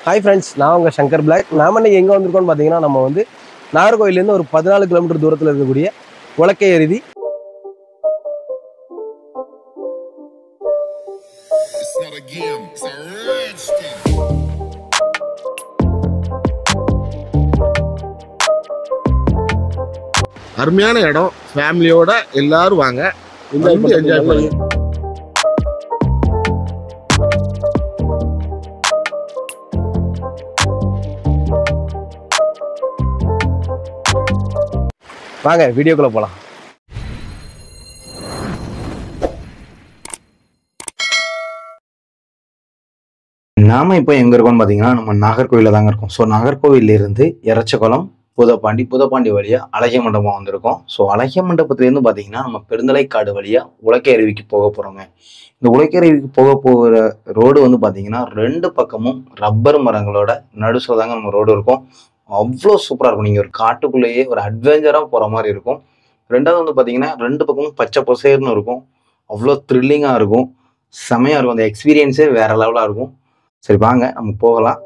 Hi friends, நான் உங்க Shankar black. நாம இன்னைக்கு எங்க வந்திருக்கோம்னு பாத்தீங்கன்னா நம்ம வந்து நாகர்கோவில்ல இருந்து ஒரு 14 கிலோமீட்டர் தூரத்துல இருக்கக்கூடிய உலக்கை அருவி. அருமையான இடம். ஃபேமிலியோட எல்லாரும் வாங்க, என்ஜாய் பண்ணுங்க. வாங்க வீடியோக்குள்ள போலாம். நாம இப்போ எங்க இருக்கோம்னு பாத்தீங்கன்னா நம்ம நாகர்கோவில்ல தாங்க இருக்கோம். ஸோ நாகர்கோவில்ல இருந்து எரச்சகுளம் புதப்பாண்டி வழியா அழகிய மண்டபம் வந்திருக்கோம். ஸோ அழகிய மண்டபத்திலேருந்து பாத்தீங்கன்னா நம்ம பெருந்தலைக்காடு வழியா உலக்கை அருவிக்கு போக போறோங்க. இந்த உலக்கை அருவிக்கு போகிற ரோடு வந்து பாத்தீங்கன்னா ரெண்டு பக்கமும் ரப்பர் மரங்களோட நடுசுல தாங்க நம்ம ரோடு இருக்கும். அவ்வளோ சூப்பரா இருக்கும். நீங்க ஒரு காட்டுக்குள்ளேயே ஒரு அட்வென்ச்சரா போற மாதிரி இருக்கும். ரெண்டாவது வந்து பாத்தீங்கன்னா ரெண்டு பக்கமும் பச்சை பசேர்னு இருக்கும். அவ்வளோ த்ரில்லிங்கா இருக்கும். செமையா இருக்கும். அந்த எக்ஸ்பீரியன்ஸே வேற லெவலா இருக்கும். சரி வாங்க நம்ம போகலாம்.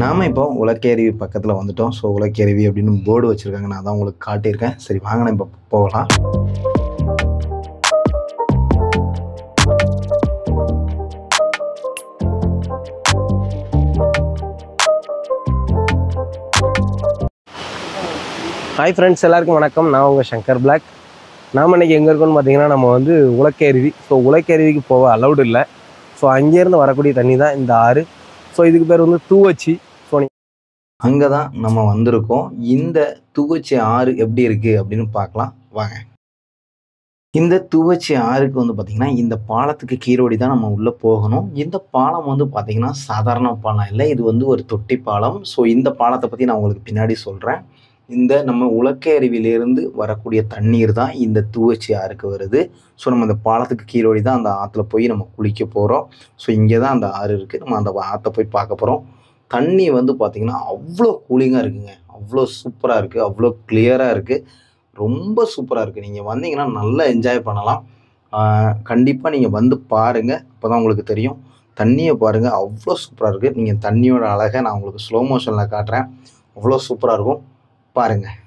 நாம இப்போ உலக்கை அருவி பக்கத்துல வந்துட்டோம். ஸோ உலக்கை அருவி அப்படின்னு போர்டு வச்சிருக்காங்க, நான் தான் உங்களுக்கு காட்டியிருக்கேன். சரி வாங்க நம்ம இப்போ போகலாம். ஹாய் ஃப்ரெண்ட்ஸ், எல்லாருக்கும் வணக்கம். நான் உங்க சங்கர் பிளாக். நாம இன்னைக்கு எங்க இருக்கோம்னு பாத்தீங்கன்னா நம்ம வந்து உலக்கை அருவி. ஸோ உலக்கை அருவிக்கு போக அலௌடு இல்லை. ஸோ அங்கேருந்து வரக்கூடிய தண்ணி தான் இந்த ஆறு. ஸோ இதுக்கு பேர் வந்து தூவச்சி. ஸோ அங்கே தான் நம்ம வந்திருக்கோம். இந்த தூவச்சி ஆறு எப்படி இருக்குது அப்படின்னு பார்க்கலாம் வாங்க. இந்த தூவச்சி ஆறுக்கு வந்து பார்த்திங்கன்னா இந்த பாலத்துக்கு கீழோடி தான் நம்ம உள்ளே போகணும். இந்த பாலம் வந்து பார்த்திங்கன்னா சாதாரண பாலம் இல்லை, இது வந்து ஒரு தொட்டி பாலம். ஸோ இந்த பாலத்தை பற்றி நான் உங்களுக்கு பின்னாடி சொல்கிறேன். இந்த நம்ம உலக்கை அருவியிலேருந்து வரக்கூடிய தண்ணீர் தான் இந்த தூவச்சி ஆறுக்கு வருது. ஸோ நம்ம அந்த பாலத்துக்கு கீழோடி தான் அந்த ஆற்றுல போய் நம்ம குளிக்க போகிறோம். ஸோ இங்கே தான் அந்த ஆறு இருக்குது. நம்ம அந்த ஆற்றை போய் பார்க்க போகிறோம். தண்ணி வந்து பார்த்திங்கன்னா அவ்வளோ கூலிங்காக இருக்குங்க. அவ்வளோ சூப்பராக இருக்குது. அவ்வளோ கிளியராக இருக்குது. ரொம்ப சூப்பராக இருக்குது. நீங்கள் வந்தீங்கன்னா நல்லா என்ஜாய் பண்ணலாம். கண்டிப்பாக நீங்கள் வந்து பாருங்கள், அப்போ தான் உங்களுக்கு தெரியும். தண்ணியை பாருங்கள், அவ்வளோ சூப்பராக இருக்குது. நீங்கள் தண்ணியோட அழகை நான் உங்களுக்கு ஸ்லோ மோஷனில் காட்டுறேன். அவ்வளோ சூப்பராக இருக்கும், பாருங்கள்.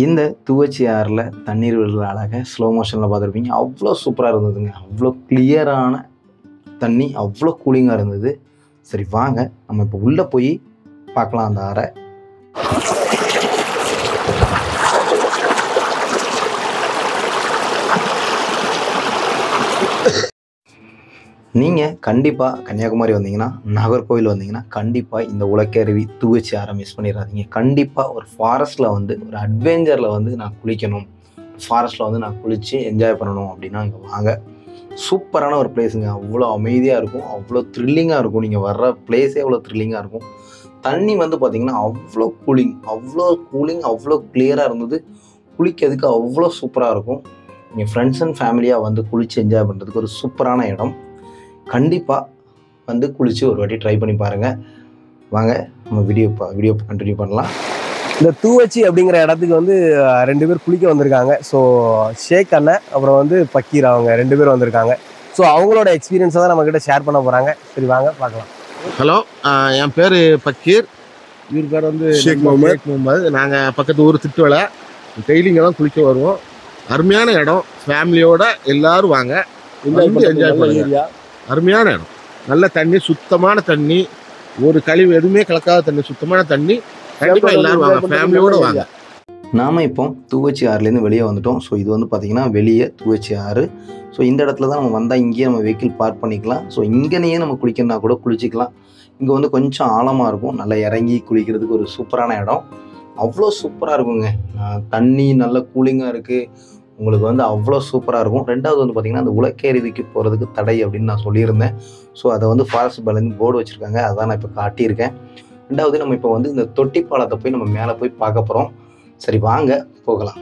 இந்த தூவச்சி ஆறில் தண்ணீர் விழுற அழகை ஸ்லோ மோஷனில் பார்த்துருப்பீங்க. அவ்வளோ சூப்பராக இருந்ததுங்க. அவ்வளோ கிளியரான தண்ணி, அவ்வளோ கூலிங்காக இருந்தது. சரி வாங்க நம்ம இப்போ உள்ளே போய் பார்க்கலாம் அந்த ஆறை. நீங்கள் கண்டிப்பாக கன்னியாகுமரி வந்தீங்கன்னா, நாகர்கோவில் வந்தீங்கன்னா கண்டிப்பாக இந்த உலக்கை அருவி தூவச்சி ஆறை மிஸ் பண்ணிடாதீங்க. கண்டிப்பாக ஒரு ஃபாரஸ்ட்டில் வந்து ஒரு அட்வென்ச்சரில் வந்து நான் குளிக்கணும், ஃபாரஸ்ட்டில் வந்து நான் குளித்து என்ஜாய் பண்ணணும் அப்படின்னா அங்கே வாங்க. சூப்பரான ஒரு பிளேஸுங்க. அவ்வளோ அமைதியாக இருக்கும், அவ்வளோ த்ரில்லிங்காக இருக்கும். நீங்கள் வர்ற பிளேஸே அவ்வளோ த்ரில்லிங்காக இருக்கும். தண்ணி வந்து பார்த்திங்கன்னா அவ்வளோ கூலிங், அவ்வளோ கிளியராக இருந்தது. குளிக்கிறதுக்கு அவ்வளோ சூப்பராக இருக்கும். நீங்கள் ஃப்ரெண்ட்ஸ் அண்ட் ஃபேமிலியாக வந்து குளித்து என்ஜாய் பண்ணுறதுக்கு ஒரு சூப்பரான இடம். கண்டிப்பாக வந்து குளித்து ஒரு வாட்டி ட்ரை பண்ணி பாருங்கள். வாங்க நம்ம வீடியோ கண்டினியூ பண்ணலாம். இந்த தூவச்சி அப்படிங்கிற இடத்துக்கு வந்து 2 பேர் குளிக்க வந்திருக்காங்க. ஸோ ஷேக் அண்ணன் அப்புறம் வந்து பக்கீர் அவங்க 2 பேர் வந்திருக்காங்க. ஸோ அவங்களோட எக்ஸ்பீரியன்ஸை தான் நம்மக்கிட்ட ஷேர் பண்ண போகிறாங்க. சரி வாங்க பார்க்கலாம். ஹலோ, என் பேர் பக்கீர். இவர் பேர் வந்து ஷேக் முகமது. நாங்கள் பக்கத்து ஊர் திட்டுவலை. டெய்லிங்க தான் குளிக்க வருவோம். அருமையான இடம், ஃபேமிலியோட எல்லாரும் வாங்க, என்ஜாய் பண்ணுங்க. அருமையான இடம், நல்ல தண்ணி, சுத்தமான தண்ணி, ஒரு கழிவு எதுவுமே கலக்காத தண்ணி, சுத்தமான தண்ணி. கண்டிப்பாக எல்லாரும் வாங்க, ஃபேமிலியோட வாங்க. நாம் இப்போ தூவச்சி ஆறுலேருந்து வெளியே வந்துட்டோம். ஸோ இது வந்து பார்த்திங்கன்னா வெளியே தூவச்சி ஆறு. ஸோ இந்த இடத்துல தான் நம்ம வந்தால் இங்கேயே நம்ம வெஹிக்கிள் பார்க் பண்ணிக்கலாம். ஸோ இங்கேயே நம்ம குளிக்கணும்னா கூட குளிச்சிக்கலாம். இங்கே வந்து கொஞ்சம் ஆழமாக இருக்கும், நல்லா இறங்கி குளிக்கிறதுக்கு ஒரு சூப்பரான இடம். அவ்வளோ சூப்பராக இருக்குங்க. தண்ணி நல்ல கூலிங்காக இருக்குது, உங்களுக்கு வந்து அவ்வளோ சூப்பராக இருக்கும். ரெண்டாவது வந்து பார்த்திங்கன்னா அந்த உலக்கேருவிக்கு போகிறதுக்கு தடை அப்படின்னு நான் சொல்லியிருந்தேன். ஸோ அதை வந்து ஃபாரஸ்ட் பேலேருந்து போர்டு வச்சுருக்காங்க, அதான் நான் இப்போ காட்டியிருக்கேன். ரெண்டாவது நம்ம இப்போ வந்து இந்த தொட்டி பாலத்தை போய் நம்ம மேலே போய் பார்க்க போகிறோம். சரி வாங்க போகலாம்.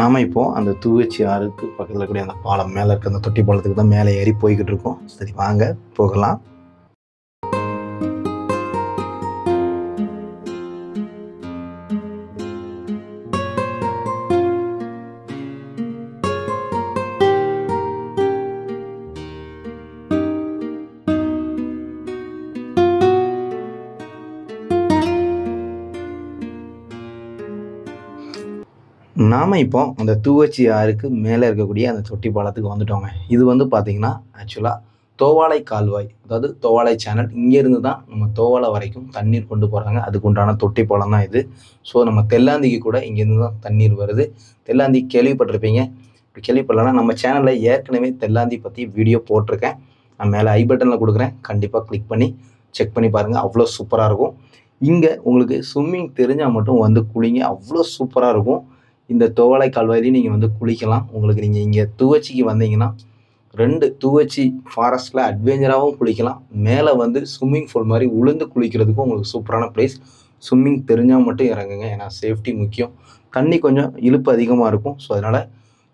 நாம் இப்போது அந்த தூவச்சி ஆறுக்கு பக்கத்தில் இருக்கக்கூடிய அந்த பாலம் மேலே இருக்க அந்த தொட்டி பாலத்துக்கு தான் மேலே ஏறி போய்கிட்டு இருக்கோம். சரி வாங்க போகலாம். நாம் இப்போ அந்த தூவச்சி ஆறுக்கு மேலே இருக்கக்கூடிய அந்த தொட்டி பாலத்துக்கு வந்துட்டோங்க. இது வந்து பார்த்திங்கன்னா ஆக்சுவலாக தோவாளை கால்வாய், அதாவது தோவாளை சேனல். இங்கேருந்து தான் நம்ம தோவாளை வரைக்கும் தண்ணீர் கொண்டு போகிறாங்க. அதுக்கு உண்டான தொட்டி பாலம் தான் இது. ஸோ நம்ம தெல்லாந்திக்கு கூட இங்கேருந்து தான் தண்ணீர் வருது. தெல்லாந்தி கேள்விப்பட்டிருப்பீங்க. இப்படி கேள்விப்படலன்னா நம்ம சேனலில் ஏற்கனவே தெல்லாந்தி பற்றி வீடியோ போட்டிருக்கேன். நான் மேலே ஐ பட்டனில் கொடுக்குறேன், கண்டிப்பாக கிளிக் பண்ணி செக் பண்ணி பாருங்கள். அவ்வளோ சூப்பராக இருக்கும். இங்கே உங்களுக்கு ஸ்விம்மிங் தெரிஞ்சால் மட்டும் வந்து குளிங்க, அவ்வளோ சூப்பராக இருக்கும். இந்த தோவாளை கால்வாயிலையும் நீங்கள் வந்து குளிக்கலாம். உங்களுக்கு நீங்கள் இங்கே தூவச்சிக்கு வந்தீங்கன்னா 2 தூவச்சி ஃபாரஸ்ட்டில் அட்வென்ச்சராகவும் குளிக்கலாம். மேலே வந்து ஸ்விம்மிங் பூல் மாதிரி உளுந்து குளிக்கிறதுக்கும் உங்களுக்கு சூப்பரான ப்ளேஸ். ஸ்விம்மிங் தெரிஞ்சால் மட்டும் இறங்குங்க, ஏன்னா சேஃப்டி முக்கியம். தண்ணி கொஞ்சம் இழுப்பு அதிகமாக இருக்கும். ஸோ அதனால்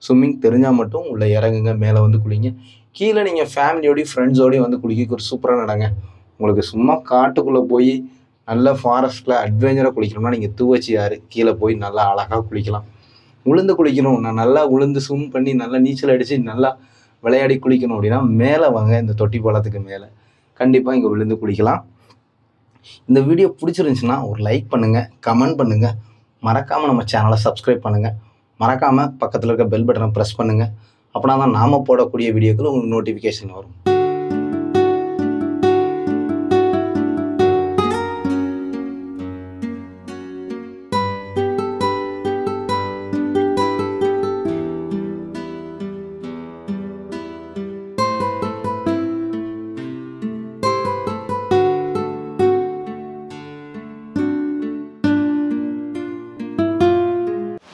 ஸ்விம்மிங் தெரிஞ்சால் மட்டும் உள்ளே இறங்குங்க, மேலே வந்து குளிங்க. கீழே நீங்கள் ஃபேமிலியோடையும் ஃப்ரெண்ட்ஸோடையும் வந்து குளிக்க ஒரு சூப்பரான இடங்க. உங்களுக்கு சும்மா காட்டுக்குள்ளே போய் நல்ல ஃபாரஸ்ட்டில் அட்வென்ச்சராக குளிக்கணும்னா நீங்கள் தூவச்சி ஆறு கீழே போய் நல்லா அழகாக குளிக்கலாம். உளுந்து குளிக்கணும், நான் நல்லா உளுந்து ஸ்விம் பண்ணி நல்லா நீச்சல் அடித்து நல்லா விளையாடி குளிக்கணும் அப்படின்னா மேலே வாங்க, இந்த தொட்டி பாலத்துக்கு மேலே கண்டிப்பாக இங்கே விழுந்து குளிக்கலாம். இந்த வீடியோ பிடிச்சிருந்துச்சுன்னா ஒரு லைக் பண்ணுங்கள், கமெண்ட் பண்ணுங்கள், மறக்காமல் நம்ம சேனலை சப்ஸ்கிரைப் பண்ணுங்கள், மறக்காமல் பக்கத்தில் இருக்க பெல் பட்டனை ப்ரெஸ் பண்ணுங்கள். அப்படின்னா தான் நாம் போடக்கூடிய வீடியோக்கள் உங்களுக்கு நோட்டிஃபிகேஷன் வரும்.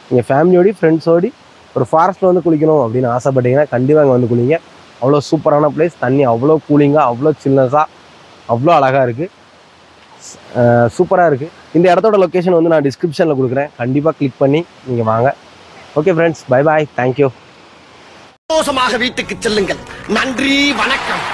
நீங்கள் ஃபேமிலியோடி ஃப்ரெண்ட்ஸோடி ஒரு ஃபாரஸ்ட்டில் வந்து குளிக்கணும் அப்படின்னு ஆசைப்பட்டீங்கன்னா கண்டிப்பாக அங்கே வந்து குளிங்க. அவ்வளோ சூப்பரான பிளேஸ். தண்ணி அவ்வளோ கூலிங்காக, அவ்வளோ சில்னஸாக, அவ்வளோ அழகாக இருக்குது, சூப்பராக இருக்குது. இந்த இடத்தோட லொக்கேஷன் வந்து நான் டிஸ்கிரிப்ஷனில் கொடுக்குறேன், கண்டிப்பாக கிளிக் பண்ணி நீங்கள் வாங்க. Okay friends, bye bye, thank you. சந்தோஷமாக வீட்டுக்கு செல்லுங்கள். நன்றி, வணக்கம்.